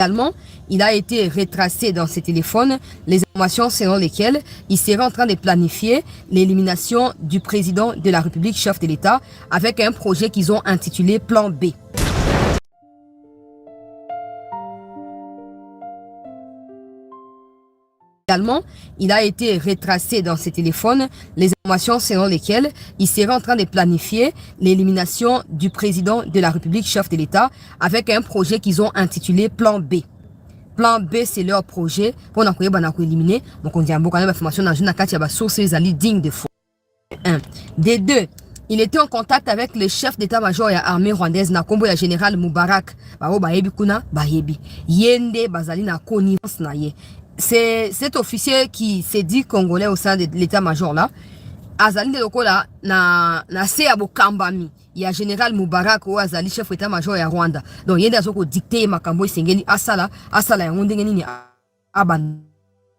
Également, il a été retracé dans ses téléphones les informations selon lesquelles il serait en train de planifier l'élimination du président de la République, chef de l'État, avec un projet qu'ils ont intitulé Plan B. Également, il a été retracé dans ses téléphones les informations selon lesquelles il serait en train de planifier l'élimination du président de la République, chef de l'État, avec un projet qu'ils ont intitulé Plan B. Plan B, c'est leur projet pour éliminer. Donc, on dit un information dans une carte, il y a source digne de foi. 1. Des deux, il était en contact avec le chef d'état-major de l'armée rwandaise, Nakombo ya général Moubarak. Yende bazali na connivence na ye. C'est cet officier qui s'est dit congolais au sein de l'état-major là. Azali de lokola na se abo kambami. Il y a général Moubarak ou Azali chef d'état-major ya Rwanda. Donc yende azoko dicter makambo sengeli asala ya ngondenge nini abanda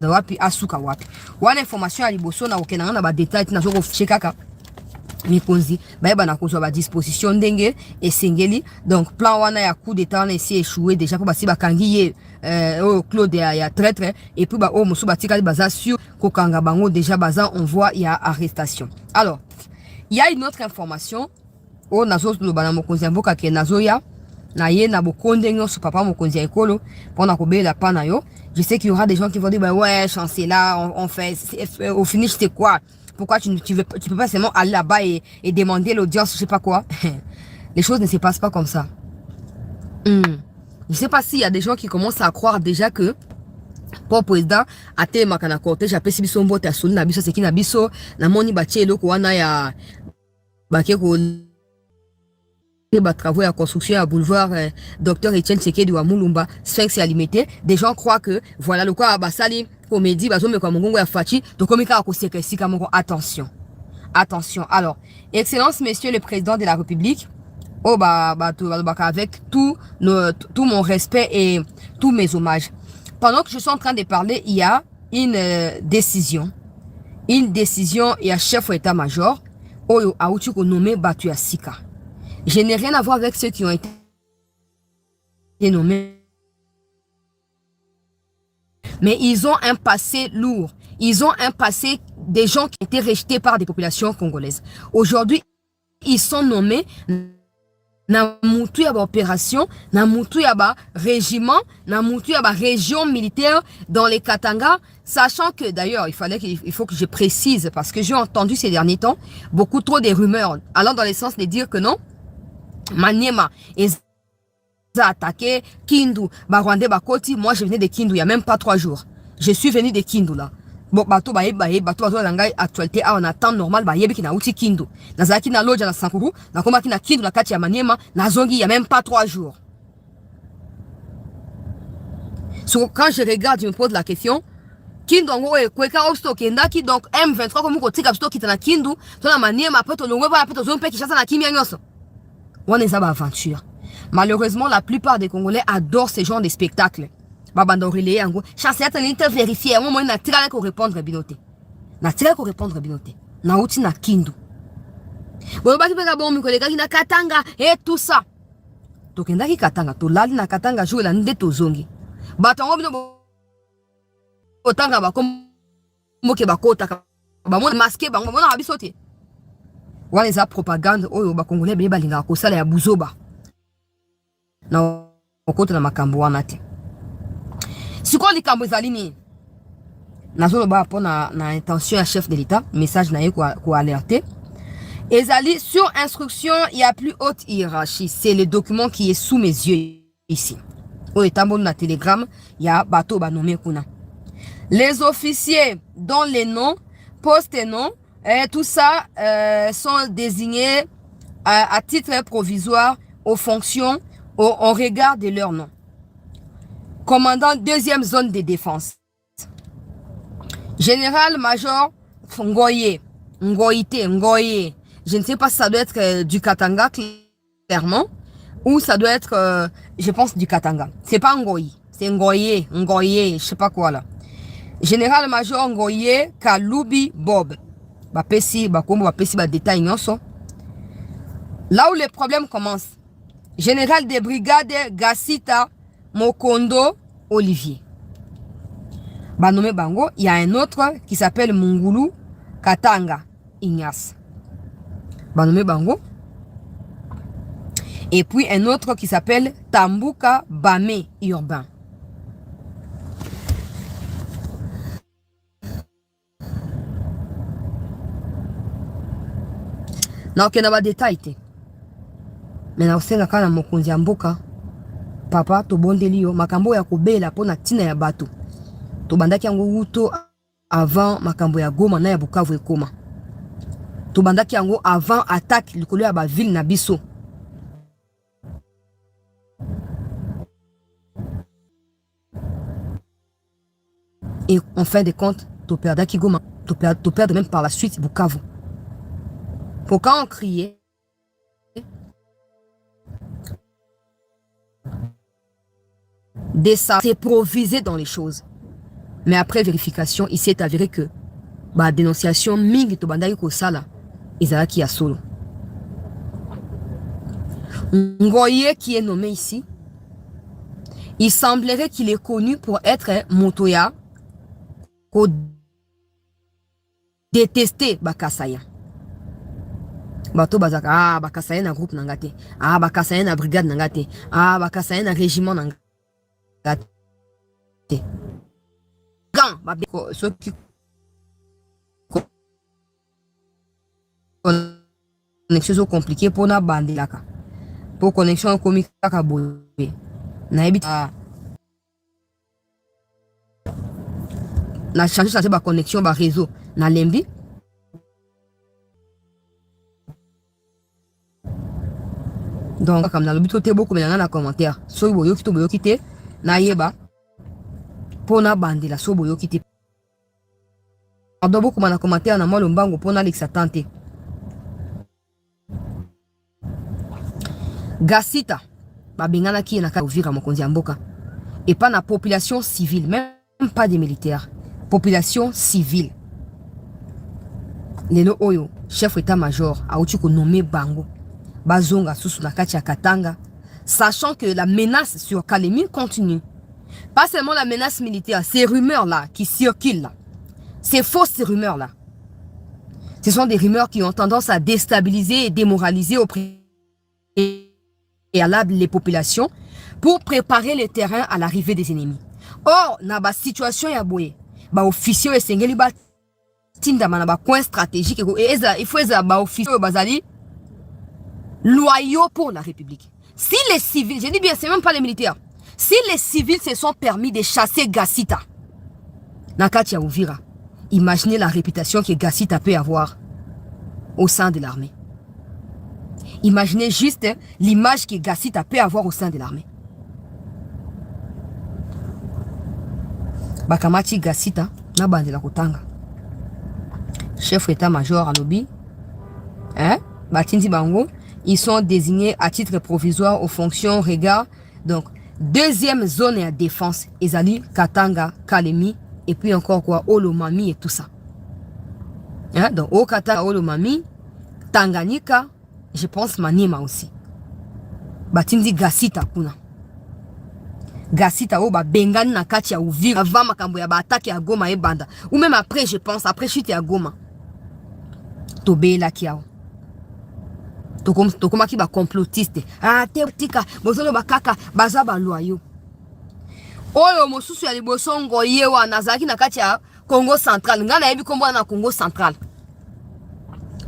wapi asuka wapi. Wana information ya liboso na okena na ba détail na zoko chekaka. Mikonzi ba na kozwa ba disposition ndenge esengeli. Donc plan wana ya coup d'état na esi échoué déjà pour basi bakangi Claude ya traître et puis ba musu batikali baza sur kokanga bango déjà baza on voit il y a arrestation. Alors il y a une autre information o nazo lobana mokonzi mboka ke nazo ya na ye na bokonde nyo su papa mokonzi ekolo pona kobela pana yo. Je sais qu'il y aura des gens qui vont dire bah ouais chancelier on fait au finish c'est quoi? Pourquoi tu peux pas seulement aller là-bas et demander l'audience, je sais pas quoi. Les choses ne se passent pas comme ça. Je sais pas s'il y a des gens qui commencent à croire déjà que pour président a été makana cortège après si biso mbote asuni na biso seki na biso na moni batie eloko wana ya bakeko travaux à construction à boulevard Dr Etienne Tshisekedi wa Mulumba Sphinx à limité. Des gens croient que voilà le quoi basali comédie bazo comme mongo ya fachi to komika ko sekesi kamoko. Attention. Alors, Excellence Monsieur le Président de la République, avec tout mon respect et tous mes hommages. Pendant que je suis en train de parler, il y a une décision et à chef d'état-major oyo auchi ko nommé Batu ya Sika. Je n'ai rien à voir avec ceux qui ont été nommés. Mais ils ont un passé lourd. Ils ont un passé des gens qui étaient rejetés par des populations congolaises. Aujourd'hui, ils sont nommés na mutu ya ba opération, na mutu ya ba régiment, na mutu ya ba région militaire dans les Katanga, sachant que d'ailleurs, il faut que je précise parce que j'ai entendu ces derniers temps beaucoup trop des rumeurs allant dans le sens de dire que non, Maniema est attaqué, Kindu, Rwandais Bakoti, moi je venais de Kindu il n'y a même pas 3 jours. Je suis venu de Kindu là. Bon, bateau langai actualité en temps normal ki na uti Kindu. Nazaki na loja na Sankuru, na komaki na Kindu na kati ya Maniema, na zongi il n'y a même pas 3 jours. So, quand je regarde, je me pose la question, Kindu ngo kweka osto kendaki donc M23 comme ko tika sto kitana Kindu, to na Maniema poto longwe ba poto zompe Kinshasa na kimia nyoso. On est à aventure. Malheureusement, la plupart des Congolais adorent ce genre de spectacles. Babandorele yango, chancelier t'as vérifié, moi moi na tira ko répondre binoté. Na tira ko répondre binoté. Na uti na Kindu. Bon ba kipeka bon mi koleka na Katanga et tout ça. To kenda ki Katanga, to lali na Katanga jour la nde to zongi. Batango bino otanga ba comme moke bakota ba mo masqué ba mo na bisoté. Wana eza propagande oyo bakongolais beye balinga kosala ya buzoba na okota na makambo wana te. Siko likambo ezali nini nazoloba mpo na intention ya chef de l'État, message na ye ko alerter ezali sur instruction ya plus haute hiérarchie. C'est le document qui est sous mes yeux ici oyo etamboli na telegram ya bato banomé kuna. Les officiers dont les noms, postes et noms et tout ça sont désignés à titre provisoire aux fonctions au regard de leur nom. Commandant 2e zone de défense. Général-major Ngoye. Je ne sais pas si ça doit être du Katanga, clairement, ou ça doit être, je pense, du Katanga. C'est pas Ngoyi, c'est Ngoye, je sais pas quoi là. Général-major Ngoye Kalubi Bob. Bapesi, détail nyonso. Là où les problèmes commencent, général de brigade Gassita Mokondo Olivier. Banome bango, il y a un autre qui s'appelle Mungulu Katanga Ignace. Banome bango. Et puis un autre qui s'appelle Tambuka Bame Urbain. Na okenda ba détail te. Mais na osenga kana mokonzi ya mboka. Papa to bondeli yo makambo ya kobela pona tina ya bato. To bandaki yango wuto avant makambo ya Goma na ya Bukavu ekoma. To bandaki yango avant attaque likolo ya ba ville na biso. Et en fin de compte, to perdaki Goma, to perdre même par la suite Bukavu. Pourquoi on criait? S'improviser dans les choses. Mais après vérification, il s'est avéré que la dénonciation mingi to bandaki ko sala ezalaki ya solo. Ngoye qui est nommé ici, il semblerait qu'il est connu pour être Motoya ko détester Bakasaya. Bato bazaka Bakasaya na groupe nangate, Bakasaya na brigade nangate, Bakasaya na régiment nangate. Quand ceux qui connexion compliquée pour na bande là pour connexion comique ka boye na ebita na changer ça ba connexion ba réseau na lembi donc comme dans le but te beaucoup mais dans commentaire so boyo kite na yeba pona bande la so boyo kite ado beaucoup na commentaire na moi le mbango pona Alexa tante Gasita babengana ki na ka Uvira mokonzi ya mboka et pas na population civile, même pas des militaires, population civile. Lelo oyo chef état-major a outi ko nommé bango bazonga susu na kati ya Katanga, sachant que la menace sur Kalemi continue. Pas seulement la menace militaire, ces rumeurs là qui circulent là, ces fausses rumeurs là, ce sont des rumeurs qui ont tendance à déstabiliser et démoraliser au préalable les populations pour préparer le terrain à l'arrivée des ennemis. Or, na ba situation ya boye, ba officier esengeli ba tinda na ba coin stratégique et il faut ba officier bazali loyaux pour la République. Si les civils, je dis bien, c'est même pas les militaires, si les civils se sont permis de chasser Gasita, Nakatia Uvira, imaginez la réputation que Gasita peut avoir au sein de l'armée. Imaginez juste l'image que Gasita peut avoir au sein de l'armée. Bakamati Gasita, na bande la Kotanga. Chef état-major à Lobi, Batindi Bango, ils sont désignés à titre provisoire aux fonctions regard. Donc, deuxième zone à défense, Ezali, Katanga, Kalemi, et puis encore quoi, Olomami et tout ça. Donc, au Katanga, Olomami, Tanganyika, je pense Maniema aussi. Batindi Gasita kuna. Gasita oba bengani na kati ya Uvira avant makambo ya ba attaque ya Goma et Banda. Ou même après, je pense, après chute ya Goma. Tobe la kiao. Tokoma ki ba complotiste. Te tika, bozolo ba kaka, baza ba loyo. Oyo mosusu ya liboso ngoye wa nazaki na kati ya Congo central. Nga na yebi kombo na Congo central.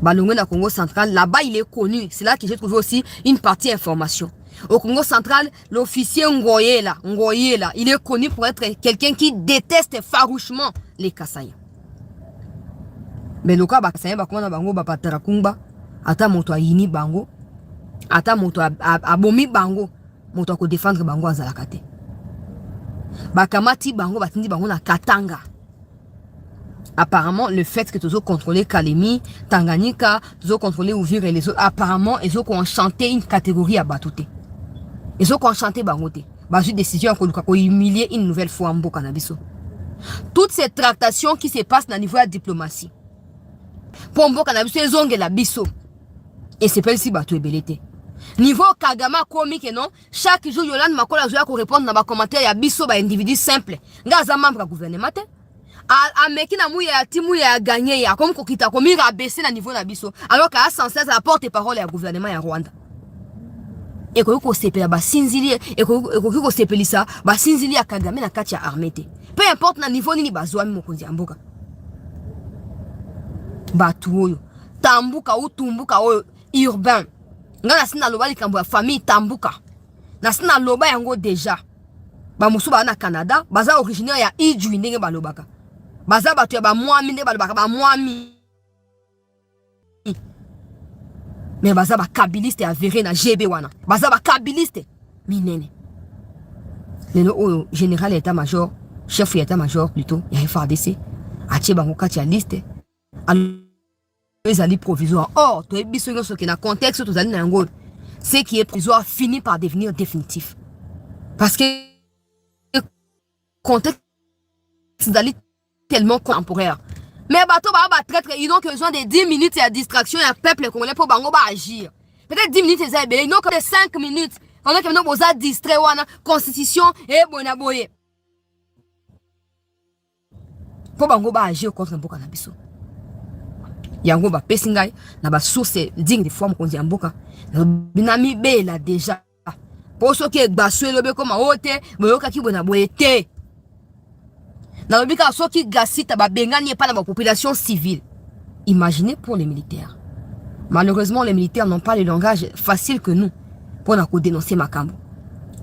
Balongwe na Congo central, là-bas il est connu. C'est là que j'ai trouvé aussi une partie information. Au Congo central, l'officier Ngoyela, il est connu pour être quelqu'un qui déteste farouchement les Kasaïens. Mais le cas Kasaïen, bakona bango bapatara kumba, ata moto ayini bango, ata moto abomi bango, moto ko défendre bango azalakate. Bakamati bango batindi bango na Katanga. Apparemment, le fait que tous ont contrôlé Kalemi, Tanganyika, tous ont contrôlé Uvira et les autres, apparemment, ils ont enchanté une catégorie à Batouté. Ils ont enchanté Bangoté. Bah, une décision pour humilier une nouvelle fois en Mboka Nabiso. Toutes ces tractations qui se passent au niveau de la diplomatie. Pour Mboka Nabiso, ils ont la biso. Et c'est pas ici Batou et Belete. Niveau Kagama comique non, chaque jour Yolande Makola Zoya ko répondre dans ba commentaire ya biso ba individu simple. Nga za membre gouvernement te. A meki na mouya ya timu ya gagner ya comme ko kita ko mira baisser na niveau na biso alors qu'à sans cesse la porte-parole ya gouvernement ya Rwanda. Et ko sepela ba sinzili et ko sepelisa ba sinzili ya Kagame na kati ya armée te. Peu importe na niveau nini bazwa mi mokonzi amboka. Batu oyo tambuka ou tumbuka oyo urbain. Nga na sina loba likambo ya famille tambuka. Na sina loba yango déjà. Ba musu ba na Canada, baza originaire ya Idjwi ndenge ba lobaka. Baza batu ya ba mwami ndenge ba lobaka ba mwami. Mais baza ba kabiliste avéré na GB wana. Baza ba kabiliste minene. Lelo oyo général état-major, chef état-major plutôt, ya FARDC. Atie bango kati ya liste. Les alliés provisoires. Or, tu es bien sûr que dans le contexte où tu as dit ce qui est provisoire finit par devenir définitif. Parce que le contexte est tellement temporaire. Mais bateau ils n'ont que besoin de 10 minutes de distraction et un peuple congolais pour agir. Peut-être 10 minutes, ils n'ont que 5 minutes. On a besoin de distraire la constitution et bonaboye. Pour agir contre un peu cannabis. Yango ba pesingai na ba source digne de foi mokonzi amboka binami bela déjà poso ke gbaswe lobe koma ote boyoka ki bona boete na lobika soki gasita ba bengani pa na ba population civile. Imaginez pour les militaires. Malheureusement les militaires n'ont pas le langage facile que nous pour na ko dénoncer makambo.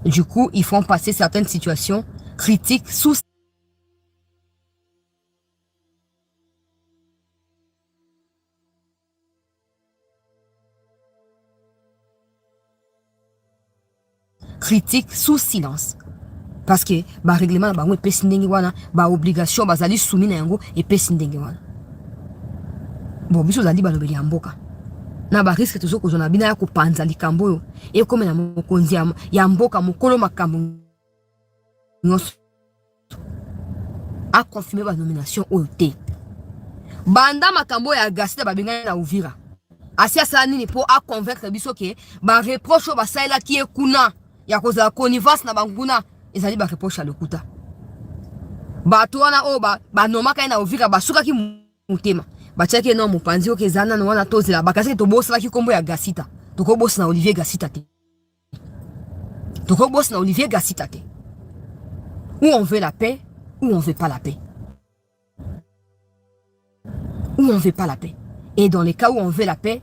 Du coup, ils font passer certaines situations critiques sous silence. Parce que ba règlement ba ngwe pesi ndenge wana, ba obligation bazali soumis na yango et pesi ndenge wana. Bon, biso zali ba lobeli amboka. Na ba risque toujours ko zona bina ya ko panza likambo yo et comme na mokonzi ya mboka mokolo makambo nyonso a confirmer ba nomination OT. Banda makambo ya gasita ba benga na Uvira. Asia sa nini pour a convaincre biso ke ba reproche ba saila ki ekuna ya koza connivence na banguna ezali ba reproche à lokuta. Bato wana o ba nomaka na Uvira basuka ki mutema. Bachake no mupanzi oke zana no wana tozela bakase to boss la ki kombo ya gasita. Toko boss na Olivier Gasita te. Toko boss na Olivier Gasita te. Ou on veut la paix ou on veut pas la paix. Ou on veut pas la paix. Et dans les cas où on veut la paix,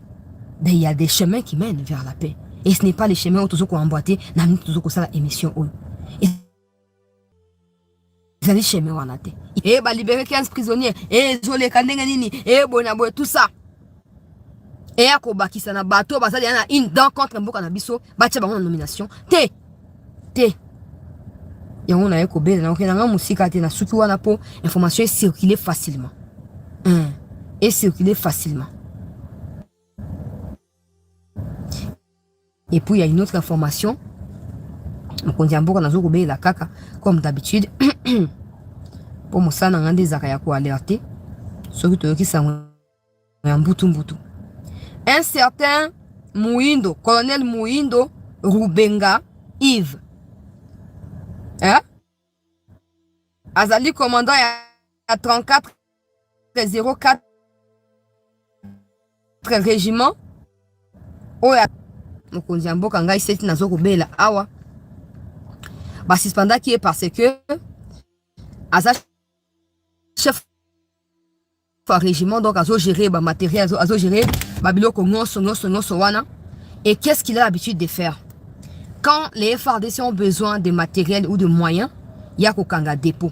ben il y a des chemins qui mènent vers la paix. Et ce n'est pas les chemins où toujours qu'on emboîté, n'a mis toujours ça la émission. Et ils allaient chemin où on a été. Et bah libérer 15 prisonniers. Et zoler kandenganini. Et bonaboy tout ça. Et à Kobaki ça na bateau, bah ça y en a une dent contre un beau cannabiso. Bah tu as une nomination. Té. Et on a écobé, on a un musique à na suki wana po information est circulée facilement. Et circuler facilement. Et puis il y a une autre information. On dit encore dans le la caca comme d'habitude. Pour moi ça n'a des arrêts à alerter. Surtout qui sont un bouton. Un certain Mouindo, colonel Mouindo Rubenga Yves. Hein? Azali commandant à 34 04 régiment. Oya mokonzi mboka ngai seti nazo kobela awa ba suspenda qui est parce que aza chef régiment donc azo gérer ba matériel azo gérer ba biloko nyonso wana. Et qu'est-ce qu'il a l'habitude de faire quand les FARDC ont besoin de matériel ou de moyens? Il y a kokanga dépôt.